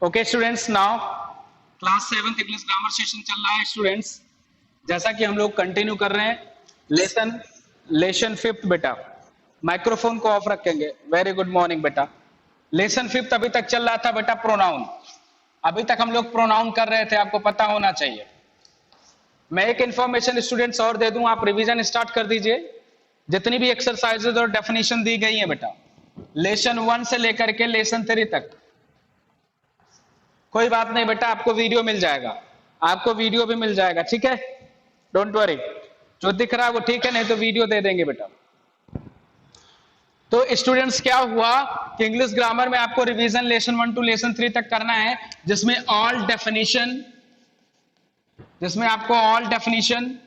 Okay students, now class 7 English grammar session चल रहा है स्टूडेंट्स। जैसा कि हम लोग कंटिन्यू कर रहे हैं लेसन फिफ्थ। बेटा माइक्रोफोन को ऑफ रखेंगे। वेरी गुड मॉर्निंग बेटा। लेसन फिफ्थ अभी तक चल रहा था बेटा प्रोनाउन। अभी तक हम लोग प्रोनाउन कर रहे थे, आपको पता होना चाहिए। मैं एक इंफॉर्मेशन स्टूडेंट्स और दे दूं, आप रिवीजन स्टार्ट कर दीजिए। जितनी भी एक्सरसाइजेज और डेफिनेशन दी गई है बेटा, लेसन 1 से लेकर के लेसन 3 तक, कोई बात नहीं बेटा, आपको वीडियो मिल जाएगा, आपको वीडियो भी मिल जाएगा, ठीक है। डोंट वरी, जो दिख रहा है वो ठीक है, नहीं तो वीडियो दे देंगे बेटा। तो स्टूडेंट्स क्या हुआ कि इंग्लिश ग्रामर में आपको रिवीजन लेसन 1 टू लेसन 3 तक करना है, जिसमें आपको ऑल डेफिनेशन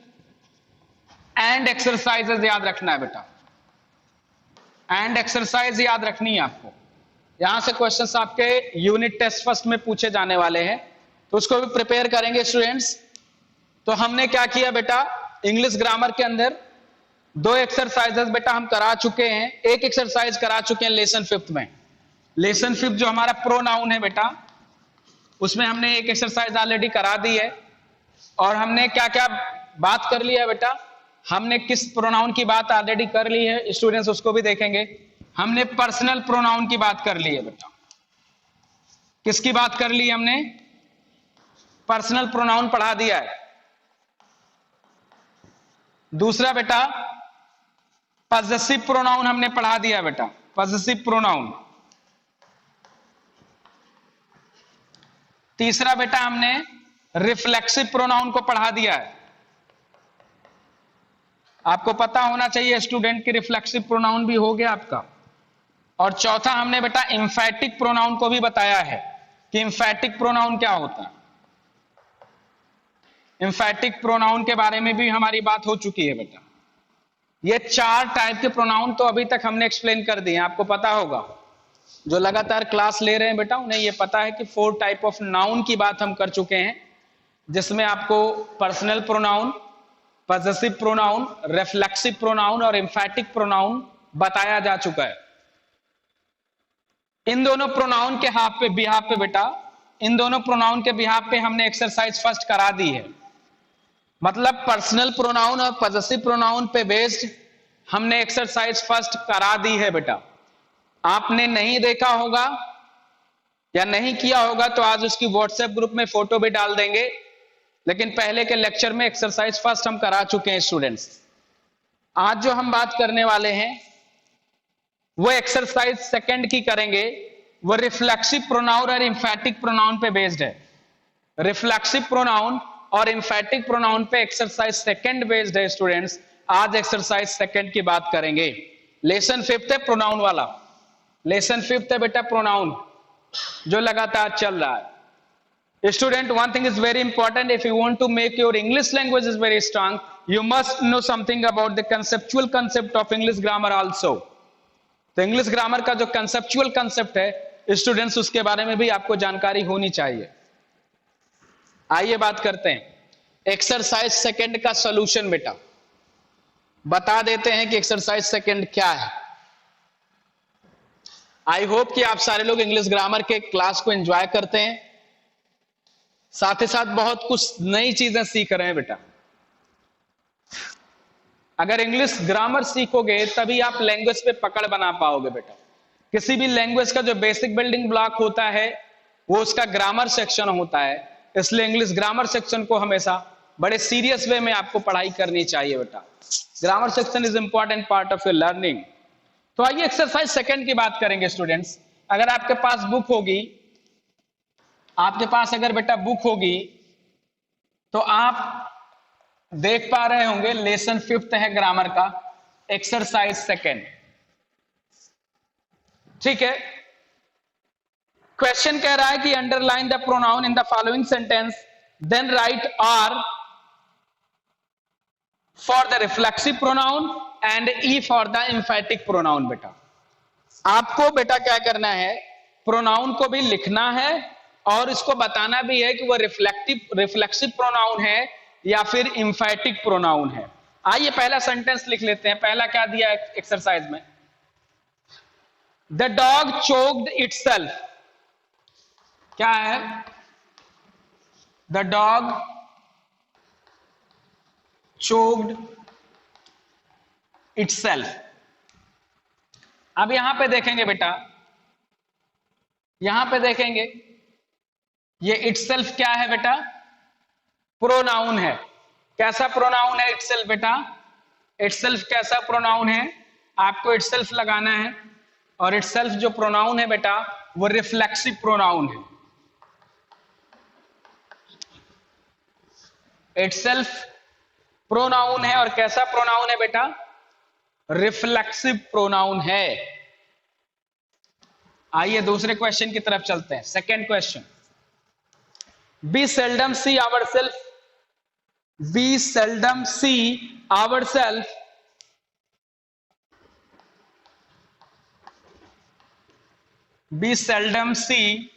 एंड एक्सरसाइजेज याद रखना है बेटा। एंड एक्सरसाइज याद रखनी है आपको। यहां से क्वेश्चंस आपके यूनिट टेस्ट फर्स्ट में पूछे जाने वाले हैं, तो उसको भी प्रिपेयर करेंगे स्टूडेंट्स। तो हमने क्या किया बेटा, इंग्लिश ग्रामर के अंदर 2 एक्सरसाइजेस बेटा हम करा चुके हैं। एक एक्सरसाइज करा चुके हैं लेसन फिफ्थ में। लेसन फिफ्थ जो हमारा प्रोनाउन है बेटा, उसमें हमने एक एक्सरसाइज ऑलरेडी करा दी है। और हमने क्या क्या बात कर लिया बेटा, हमने किस प्रोनाउन की बात ऑलरेडी कर ली है स्टूडेंट्स, उसको भी देखेंगे। हमने पर्सनल प्रोनाउन की बात कर ली है बेटा। किसकी बात कर ली हमने? पर्सनल प्रोनाउन पढ़ा दिया है। दूसरा बेटा पजेसिव प्रोनाउन हमने पढ़ा दिया बेटा, पजेसिव प्रोनाउन। तीसरा बेटा हमने रिफ्लेक्सिव प्रोनाउन को पढ़ा दिया है। आपको पता होना चाहिए स्टूडेंट कि रिफ्लेक्सिव प्रोनाउन भी हो गया आपका। और चौथा हमने बेटा इंफैटिक प्रोनाउन को भी बताया है कि इंफैटिक प्रोनाउन क्या होता है। इंफैटिक प्रोनाउन के बारे में भी हमारी बात हो चुकी है बेटा। ये 4 टाइप के प्रोनाउन तो अभी तक हमने एक्सप्लेन कर दिए, आपको पता होगा। जो लगातार क्लास ले रहे हैं बेटा, उन्हें ये पता है कि 4 टाइप ऑफ नाउन की बात हम कर चुके हैं, जिसमें आपको personal pronoun, possessive pronoun, reflexive pronoun और इंफैटिक प्रोनाउन बताया जा चुका है। इन दोनों प्रोनाउन के बिहाफ पे बेटा, इन दोनों प्रोनाउन के बिहाफ पे हमने एक्सरसाइज फर्स्ट करा दी है। मतलब पर्सनल प्रोनाउन और पजेसिव प्रोनाउन पे बेस्ड हमने एक्सरसाइज फर्स्ट करा दी है बेटा। आपने नहीं देखा होगा या नहीं किया होगा तो आज उसकी व्हाट्सएप ग्रुप में फोटो भी डाल देंगे, लेकिन पहले के लेक्चर में एक्सरसाइज फर्स्ट हम करा चुके हैं स्टूडेंट्स। आज जो हम बात करने वाले हैं वो एक्सरसाइज सेकंड की करेंगे। वो रिफ्लेक्सिव प्रोनाउन और इंफैटिक प्रोनाउन पे बेस्ड है। रिफ्लेक्सिव प्रोनाउन और इंफैटिक प्रोनाउन पे एक्सरसाइज सेकंड बेस्ड है स्टूडेंट्स। आज एक्सरसाइज सेकंड की बात करेंगे। लेसन फिफ्थ है प्रोनाउन वाला। लेसन फिफ्थ है बेटा प्रोनाउन, जो लगातार चल रहा है। Student, one thing is very important. If you want to make your English language is very strong, you must know something about the conceptual concept of English grammar also. तो English grammar का जो conceptual concept है students, उसके बारे में भी आपको जानकारी होनी चाहिए। आइए बात करते हैं एक्सरसाइज सेकंड का सॉल्यूशन बेटा। बता देते हैं कि एक्सरसाइज सेकंड क्या है। आई होप कि आप सारे लोग इंग्लिश ग्रामर के क्लास को एंजॉय करते हैं, साथ ही साथ बहुत कुछ नई चीजें सीख रहे हैं बेटा। अगर इंग्लिश ग्रामर सीखोगे तभी आप लैंग्वेज पे पकड़ बना पाओगे बेटा। किसी भी लैंग्वेज का जो बेसिक बिल्डिंग ब्लॉक होता है वो उसका ग्रामर सेक्शन होता है। इसलिए इंग्लिश ग्रामर सेक्शन को हमेशा बड़े सीरियस वे में आपको पढ़ाई करनी चाहिए बेटा। Grammar section is important part of your learning. तो आइए एक्सरसाइज सेकंड की बात करेंगे स्टूडेंट्स। अगर आपके पास बुक होगी, आपके पास अगर बेटा बुक होगी तो आप देख पा रहे होंगे लेसन फिफ्थ है ग्रामर का, एक्सरसाइज सेकंड। ठीक है। क्वेश्चन कह रहा है कि underline the pronoun in the following sentence, then write R for the reflexive pronoun and E for the emphatic pronoun. बेटा आपको बेटा क्या करना है, प्रोनाउन को भी लिखना है और इसको बताना भी है कि वो रिफ्लेक्सिव प्रोनाउन है या फिर इंफैटिक प्रोनाउन है। आइए पहला सेंटेंस लिख लेते हैं। पहला क्या दिया है एक्सरसाइज में, द डॉग चोक्ड इटसेल्फ। क्या है? The dog choked itself. अब यहां पे देखेंगे बेटा, यहां पे देखेंगे ये इटसेल्फ क्या है बेटा? प्रोनाउन है। कैसा प्रोनाउन है इटसेल्फ बेटा? इटसेल्फ कैसा प्रोनाउन है? आपको इटसेल्फ लगाना है, और इटसेल्फ जो प्रोनाउन है बेटा वो रिफ्लेक्सिव प्रोनाउन है। इटसेल्फ प्रोनाउन है, और कैसा प्रोनाउन है बेटा? रिफ्लेक्सिव प्रोनाउन है। आइए दूसरे क्वेश्चन की तरफ चलते हैं। Second question, we seldom see ourself, we seldom see ourself we seldom see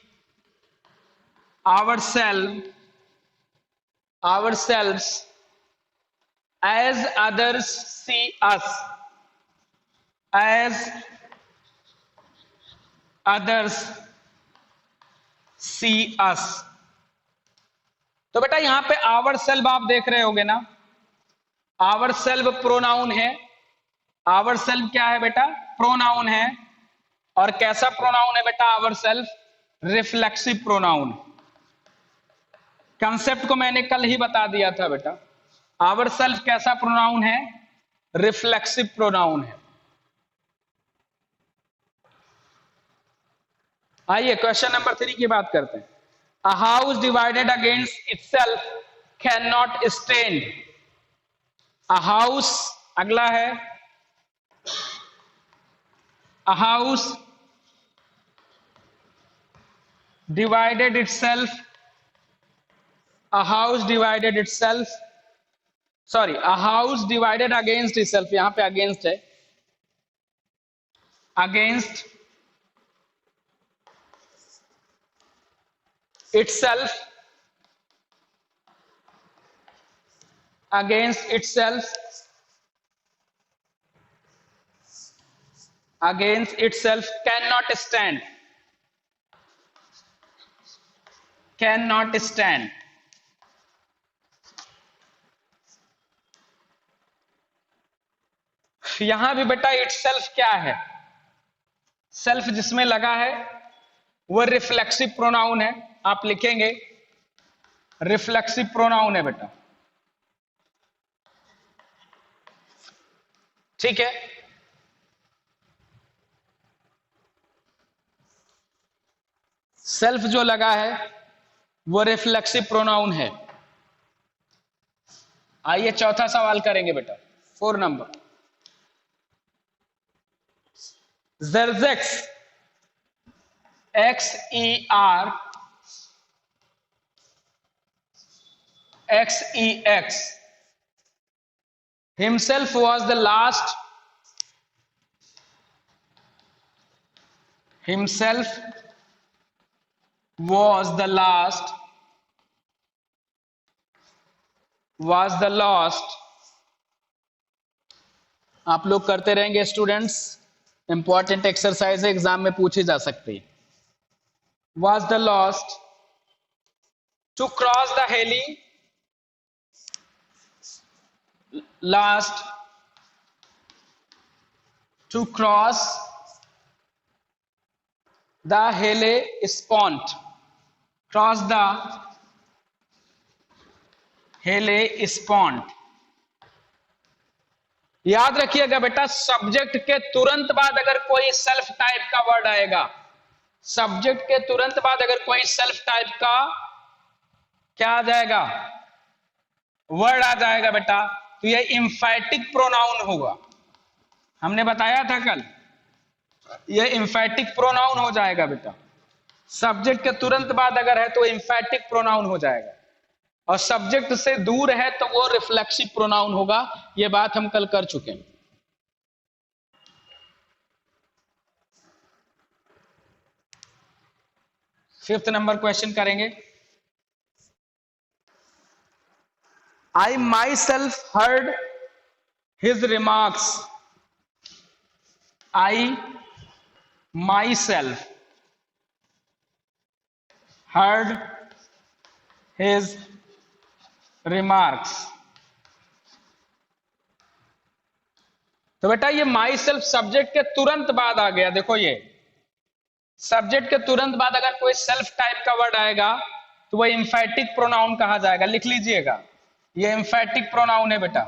ourselves as others see us, as others see us। तो बेटा यहां पे आवर सेल्फ आप देख रहे होगे ना, आवर सेल्फ प्रोनाउन है। आवर सेल्फ क्या है बेटा? प्रोनाउन है। और कैसा प्रोनाउन है बेटा ourself? Reflexive pronoun. Concept को मैंने कल ही बता दिया था बेटा। आवर सेल्फ कैसा प्रोनाउन है? रिफ्लेक्सिव प्रोनाउन है। आइए क्वेश्चन नंबर 3 की बात करते हैं। A house divided against itself can not stand. A house, अगला है a house divided itself, a house divided itself, sorry, a house divided against itself, यहां पे against है, against itself, against itself, against itself cannot stand, cannot stand। यहां भी बेटा itself क्या है? सेल्फ जिसमें लगा है वो रिफ्लेक्सिव प्रोनाउन है। आप लिखेंगे रिफ्लेक्सिव प्रोनाउन है बेटा, ठीक है। सेल्फ जो लगा है वो रिफ्लेक्सिव प्रोनाउन है। आइए चौथा सवाल करेंगे बेटा, 4 number. Xerxes, Xerxes himself was the last, himself was the last, was the last। आप लोग करते रहेंगे स्टूडेंट्स, इंपॉर्टेंट एक्सरसाइज एग्जाम में पूछी जा सकती है। was the last to cross the Heli, last to cross the Hellespont, cross the Hellespont। याद रखिएगा बेटा, सब्जेक्ट के तुरंत बाद अगर कोई सेल्फ टाइप का वर्ड आएगा, सब्जेक्ट के तुरंत बाद अगर कोई सेल्फ टाइप का क्या आ जाएगा? वर्ड आ जाएगा बेटा, तो ये इंफैटिक प्रोनाउन होगा। हमने बताया था कल, ये इंफैटिक प्रोनाउन हो जाएगा बेटा। सब्जेक्ट के तुरंत बाद अगर है तो इंफैटिक प्रोनाउन हो जाएगा, और सब्जेक्ट से दूर है तो वो रिफ्लेक्सिव प्रोनाउन होगा। ये बात हम कल कर चुके हैं। फिफ्थ नंबर क्वेश्चन करेंगे। I myself heard his remarks, I myself heard his remarks। तो बेटा ये माई सेल्फ सब्जेक्ट के तुरंत बाद आ गया। देखो ये सब्जेक्ट के तुरंत बाद अगर कोई सेल्फ टाइप का वर्ड आएगा तो वह एम्फैटिक प्रोनाउन कहा जाएगा। लिख लीजिएगा, ये एम्फैटिक प्रोनाउन है बेटा।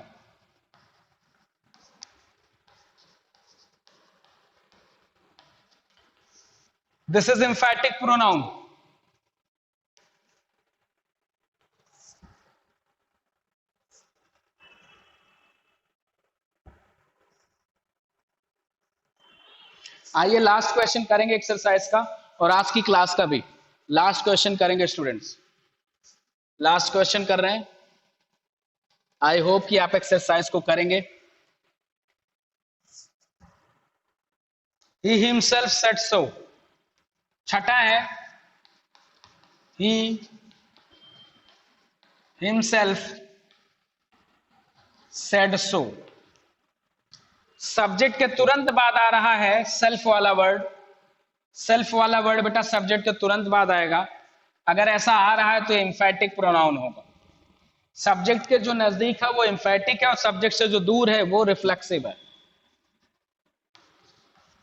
This is एम्फैटिक pronoun. आइए लास्ट क्वेश्चन करेंगे एक्सरसाइज का और आज की क्लास का भी लास्ट क्वेश्चन करेंगे स्टूडेंट्स। लास्ट क्वेश्चन कर रहे हैं। आई होप कि आप एक्सरसाइज को करेंगे। ही हिमसेल्फ सेड सो, छठा है he himself said so. Subject के तुरंत बाद आ रहा है सेल्फ वाला वर्ड। सेल्फ वाला वर्ड बेटा सब्जेक्ट के तुरंत बाद आएगा। अगर ऐसा आ रहा है तो एम्फैटिक प्रोनाउन होगा। सब्जेक्ट के जो नजदीक है वो एम्फैटिक है और सब्जेक्ट से जो दूर है वो रिफ्लेक्सिव है।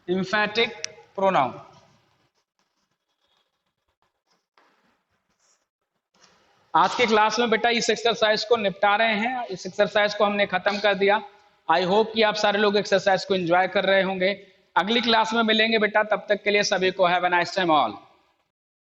एम्फैटिक प्रोनाउन। आज की क्लास में बेटा इस एक्सरसाइज को निपटा रहे हैं। इस एक्सरसाइज को हमने खत्म कर दिया। आई होप कि आप सारे लोग एक्सरसाइज को एंजॉय कर रहे होंगे। अगली क्लास में मिलेंगे बेटा, तब तक के लिए सभी को have a nice time all.